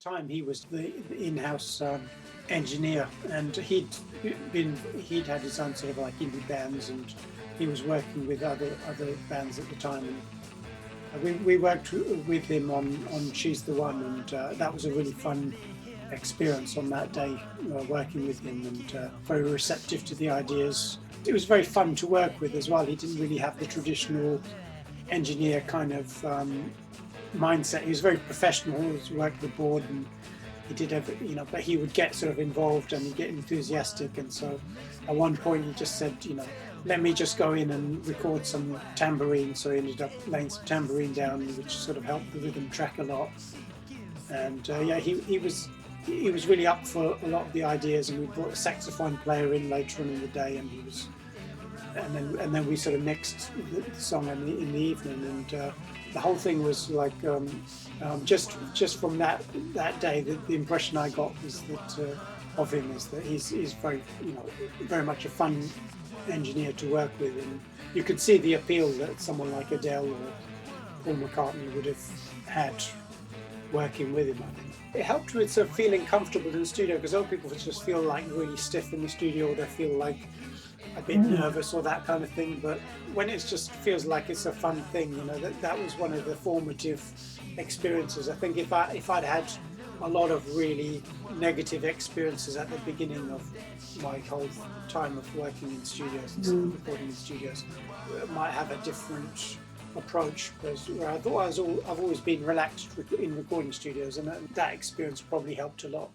time he was the in-house engineer, and he'd had his own sort of like indie bands, and he was working with other bands at the time. And we worked with him on She's the One, and that was a really fun experience on that day, working with him, and very receptive to the ideas. It was very fun to work with as well. He didn't really have the traditional engineer kind of mindset. He was very professional. He worked the board, and he did everything, but he would get sort of involved and he'd get enthusiastic. And so at one point he just said, let me just go in and record some tambourine. So he ended up laying some tambourine down, which sort of helped the rhythm track a lot. And he was really up for a lot of the ideas, and we brought a saxophone player in later on in the day, and and then we sort of mixed the song in the evening, and the whole thing was like just from that day, the impression I got was that of him is that he's very very much a fun engineer to work with, and you could see the appeal that someone like Adele or Paul McCartney would have had working with him. I think it helped with sort of feeling comfortable in the studio, because other people just feel like really stiff in the studio, or they feel like a bit nervous or that kind of thing. But when it just feels like it's a fun thing, that was one of the formative experiences. I think if I'd had a lot of really negative experiences at the beginning of my whole time of working in studios and recording in studios, I might have a different approach, because I've always been relaxed in recording studios, and that experience probably helped a lot.